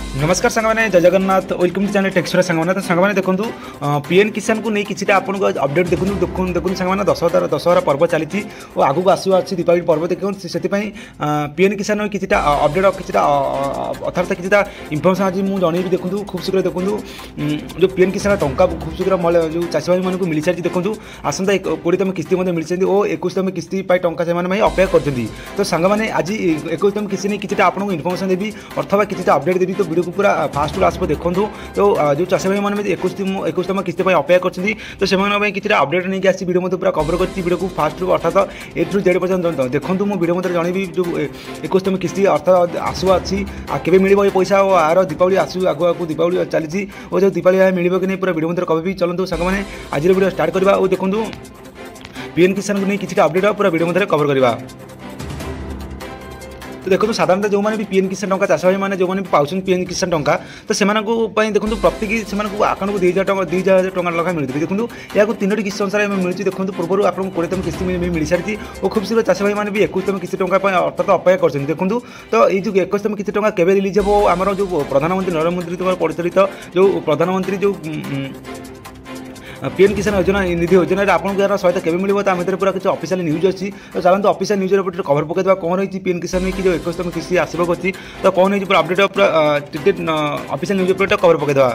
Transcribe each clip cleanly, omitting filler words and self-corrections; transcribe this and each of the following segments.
नमस्कार सांगने जय Jagannath welcome to channel टेक्सर सांगने तो सांगने देखूँ पीएम किसान को नहीं किसी आपको अपडेट देखूँ देखूँ सांगने दशहरा पर्व चली और आगू आसुआ दीपावली पर्व देखूँ से पीएम किसान कि अपडेट कि अर्थात कि इनफर्मेशन आज मुझे जनइबी देखूँ खूब शीघ्र देखूँ जो पीएम किसान टंका खूब शीघ्र जो चाषी भाई मानक मिल सारी देखूँ आसंता 20तम किस्ती मिल सारी और 21तम किस्ती टंका से अपेक्षा कर तो सांगने आज 21तम किस्ती नहीं कि आपको इनफर्मेशन देवी अथवा किसी अपडेट देवी तो वीडियो को पूरा फास्ट टू लास्ट देखूँ तो जो चाषी भाई मैंने 21तम किस्ती अपेक्षा कर तो से किसी अपडेट नहीं आसी वीडियो मध्य पूरा कवर कर वीडियो को फास्ट टू अर्थात ए टू जेड पर्यटन देखूँ मु वीडियो मध्य जनइबी जो 21तम किस्ती अर्थात आसुआ अच्छी केवे मिल पैसा और आर दीपावली आसू आगु आगु दीपावली चली और जो दीपावली मिल कि नहीं पूरा वीडियो मध्य कभी चलते सांगने आज वीडियो स्टार्ट करवा और देखूँ पीएम किसान को नहीं किसी अपडेट पूरा वीडियो मध्य कवर करवा। तो देखो साधारणतः जो मैंने भी पीएम किसान टंका चाष भाई मैंने जो मैंने पाँच पीएम किसान टंका तो से देखो प्रति आकाउंट को 2000 टଙ୍କା लगा मिलती देखो या 3टी किस्ती अनुसार मिलती देखो पूर्व आपको 20तम किस्ती मिल सारी और खूब शीघ्र चाष भाई मैंने भी 21तम किस्ती टंका अर्थात अपेक्षा कर देखो तो ये जो 21तम किस्ती टंका केवे रिलीज हो आम जो प्रधानमंत्री नरेंद्र मोदी परिचालित जो प्रधानमंत्री जो पीएम किसान योजना निधि योजना आपको यार सहायता केवे मिले तो आम पूरा किसी ऑफिशियल न्यूज अच्छी तो चलते ऑफिशियल न्यूज कवर पकड़ा कौन रही पीएम किसान में कि जो 21तम किस्ती आसवाक अच्छी तो कौन रही पूरा अपडेट पूरा ऑफिशियल न्यूज कवर पकड़ा।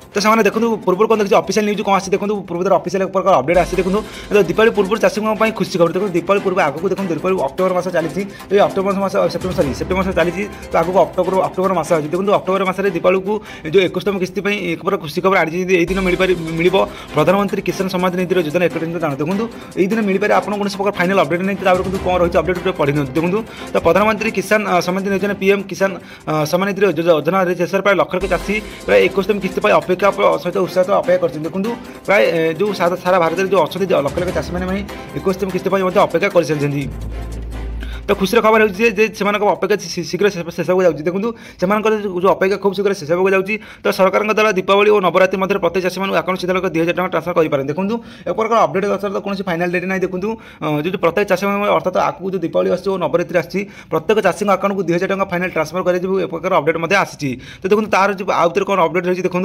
तो सामने देखो पूर्व कौन देखिए ऑफिशियल न्यूज कौन आसी देखो पूर्व ऑफिशियल प्रकार अपडेट आसी देखो तो दीपावली पूर्व चाषी खुशी खबर देखो दीपावली पूर्व आगू देखो दीपावली अक्टोबर मास चली तो अक्टोबर मास सेप्टेम्बर मास चली तो आगू अक्टोबर मास अच्छी देखो अक्टोबर मासରେ दीपावली को जो 21तम किस्ती एक बार खुशी खबर आज दिन मिल प्रधानमंत्री किसान सम्मान निधि योजना 1 जान देखो ये दिन मिल पारे आपको कौन प्रकार फाइनाल अपडेट नहीं कौन रही अपडेट पढ़ी देखो तो प्रधानमंत्री किसान सम्मान निधि योजना पीएम किसान सम्मान निधि योजना शेष प्राय लक्ष लक्ष चाषी प्राय 21तम किस्ती अपेक्षा सहित उत्साह अपेक्षा कर देखो प्राय जो सारा भारत में जो अच्छा लक्ष लक्ष चाषी मैंने 21तम किस्ती अपेक्षा कर सारी तो खुशी खबर हो अपेक्षा शीघ्र शेष हो जाए देखो से जो अपेक्षा खूब शीघ्र शेष हो जाए तो सरकार द्वारा दीपावली और नवरात्रि मध्य प्रत्येक चाषी अकाउंट सीधा 2000 टଙ୍କା ट्रांसफर करें देखो एक प्रकार अपडेट अनुसार कौन फाइनाल डेट ना देखो जो प्रत्येक चाषी अर्थात आगे जो दीपावली आस नवरात्रि आसी प्रत्येक चाषी अकाउंट को 2000 टଙ୍କା फाइनाल ट्रांसफर कर एक प्रकार अपडेट आसी तो देखो तार जो आउे कौन अपडेट रही देखो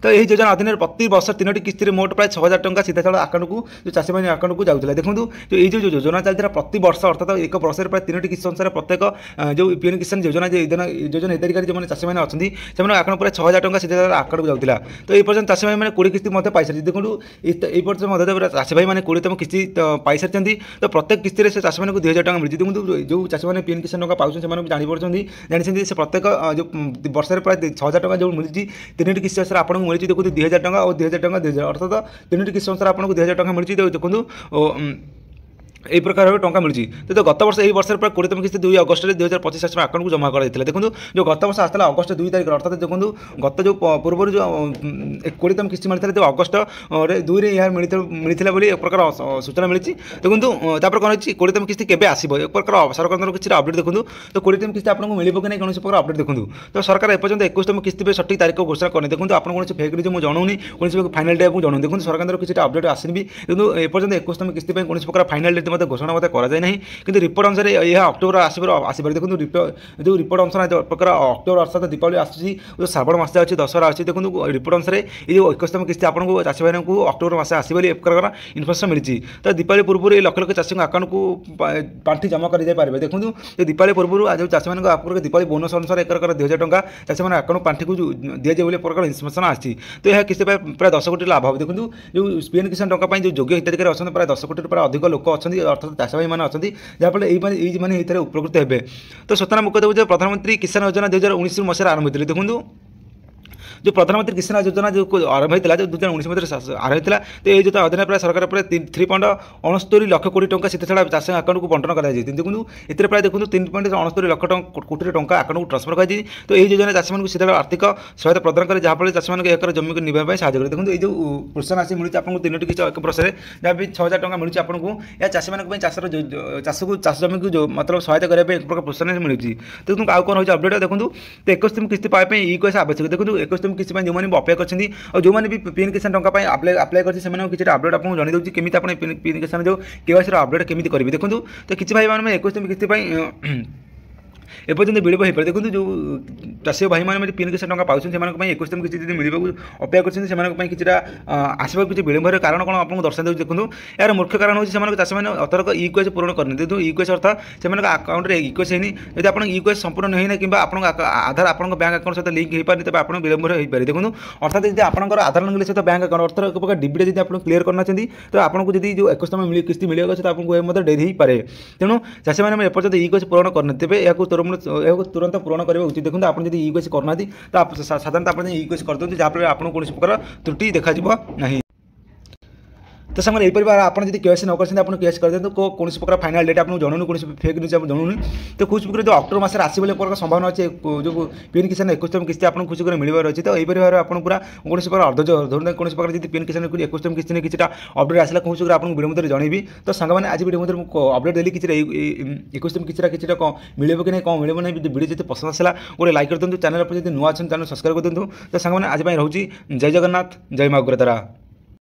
तो यही योजना अधीन प्रति वर्ष 3टी किस्ती मोट प्राय 6000 टଙ୍କା सीधा साल अकाउंट को जो चाषी मैंने अकाउंट को जाऊला देखो जो ये जो योजना चलता प्रति वर्ष अर्थात एक वर्ष प्राय 3टी किस्ती अनुसार प्रत्येक जो पीएम किसान योजना योजना हिताधिकारी जो चाषी मैंने अच्छी से अकाउंट प्राय 6000 टଙ୍କା सीधा साल अकाउंट को जाऊला तो ये पर्यटन चाषी भाई मैंने 20 किस्ती पाई सारी देखो ये पर्यटन चाषी भाई मैंने 20तम किस्ती पाई सारी तो प्रत्येक किस्ती से चाषी को 2000 टଙ୍କା मिलती देखो जो चाषी मैंने पीएम किसान टଙ୍କା पाँच जानी से प्रत्येक जो वर्ष प्राय 6000 टଙ୍କା जो मिली 3टी किस्ती अनुसार आपको मिली देखो 2000 टଙ୍କା और 2000 टଙ୍କା 2000 अर्थात 3टी किस्ती अनुसार आपको 2000 टଙ୍କା मिली देखो यही प्रकार टंका मिली तो गत वर्ष यही वर्ष प्राय 20तम किस्ती 2 अगस्त 2025 चाषी अकाउंट को जमा कर देखो जो गत वर्ष आसाला अगस्त 2 तारिख अर्थात देखो गत जो पूर्व जो 20तम किस्ती मिलता जो अगस्त 2 यह मिलता एक प्रकार सूचना मिली देखो तापर कौन रही 20तम किस्ती केवे आसो एक प्रकार सरकार किसी अपडेट देखो तो 20तम किस्ती आपको मिले कि नहीं कौन प्रकार अपडेट देखो तो सरकार एपर्यंत 21तम किस्ती सठिक तारीख घोषणा करनी देखो आपको कौन फेक न्यूज मुझे जनाऊनी कौन फाइनाल डेट मुझे जनाऊँ देखो सरकार किसी अपडेट आसनी कितु एपर्यंत 21तम किस्ती कौन प्रकार फाइनाल डेट घोषणा कराए ना कि रिपोर्ट अनुसार यह अक्टोबर आसपार देखो जो रिपोर्ट अनुसार प्रकार अक्टोबर अर्थात दीपावली आसूसी जो श्रावण मास अच्छी दशहरा अच्छी देखो रिपोर्ट अनुसार ये 21तम किस्ती आपको चाषी भाई को अक्टोबर मास आसो एक प्रकार इनफर्मेशन मिली तो दीपावली पूर्व ये लक्ष लक्ष चाषी अकाउंट को पांठि जमा कर देखो जो दीपावली पूर्व जो चाषी मान आपको दीपावली बोनस अनुसार एक प्रकार 2000 टଙ୍କା चाषी मैंने अकाउंट पांठि को दि जाए प्रकार इनफर्मेशन आसी तो यह किसी प्राय 10 कोटी लाभ हो देखो जो पीएम किसान टଙ୍କା जो योग्य हिताधिकारी अच्छा प्राय 10 कोटी प्राय अधिक लोक अच्छा अर्थात चाषी भाई मैंने अच्छा जहाँफल ये उपकृत हे तो सूचना मुख्य देव प्रधानमंत्री किसान योजना 2019 मसीह आरंभ होती देखो जो प्रधानमंत्री किसान योजना जो आरंभ होता जो 2019 मध्य आरंभ होता तो ये जो अधीन प्राय सरकार प्राय 3.69 लक्ष कोटी टଙ୍କା सीधा साल चाषी अकाउंट को बंटन कर देखो ये प्राय देखो 3.69 लक्ष कोटी टଙ୍କା अकाउंट को ट्रांसफर कर तो यही योजना चाषी को सीधा आर्थिक सहायता प्रदान करे जहाँफल चाषी मैंने एक जमी को निभा साहय करे देखो ये प्रोत्साहन आसी मिली आपको 3टी किस्ती एक वर्ष जहाँ भी 6000 टଙ୍କା मिली आपको या चाषी मानी चाष को चाष जमी को जो मतलब सहायता करने एक प्रकार प्रोत्साहन मिली देखो आउ कौन रही अपडेट देखो तो 21तम किस्ती पाइप ई कैसे आवश्यक देखो 21तम किस्ती जो मैंने अपेक्षा करछन्ती और जो मैंने भी पीएम किसान टंका पाई अप्लाई करछि सेमाने किछि अपडेट आपको जणाई दउछि केमिति आपण पीएम किसान जो केवाईसी अपडेट केमिति करिवे देखंतु तो किछि भाई माने 21तम किस्ती पाई एपर्यंत विलम्ब हो पाए देखो जो चाषी भाई मैंने पीएम किसान टंका पाँच से 21 किसी मिलवा अपेक्षा कर किसी आसवा किसी विलम्ब कारण कौन आपको दर्शा दूँ देखो यार मुख्य कारण होगी चाषी मैंने अतर्क इक्वेस पूरण करनी देखो इक्वेस अर्थ से आकाउंट में इक्वेस होनी यदि आप इक्वेस संपूर्ण नहीं ना कि आधार आप बैंक अकाउंट सहित लिंक हो पारे तब आप विलम्ब हो पारे देखो अर्थात यदि आपंकर आधार लिंक सहित बैंक अकाउंट अर्थ एक प्रकार डिबिट यदि आप क्लीयर करना चाहते तो आपको जब जो 21 किस्ती मिलेगा सहित आपको डेरी हो पाए तेणु चाषी मैंने एपर्यंत इक्वेस पूरण करना तेज यह तुरंत पूरण करने उचित देखो आप इक्वेस करना तो साधारणतः आप इक्वेस कर दिखाँ जहाँफल आपको कौन प्रकार त्रुटि देखा ना तो सामने यहीपर आप केस न कर आप केस कर दिखाँ कौन प्रकार फाइनाल डेट आपको जनून कौन फेक न्यूज जनून तो खुशी जो अक्टोबर मस आसो प्रकार संभावना अच्छे जो पीएम किसान 21 किस्ती आप खुशी मिलवर अच्छी तो यहीपर भाव आप पूरा कौन प्रकार धरते कौन प्रकार जब पीएम किसान 21 किस्ती किसी अपडेट आसला कौन प्रकार आपको वीडियो मध्य जनइबी तो सांग आज वीडियो मध्य अपडेट देली कि 21 किसी मिले कि नहीं कौन मिले ना वीडियो जब पसंद आसला गोटे लाइक कर दिखाँ चैनल पर जब नुआ चैनल सब्सक्राइब कर दिखाँ तो सांग आज रोचे जय जगन्नाथ जय माँ उग्रतारा।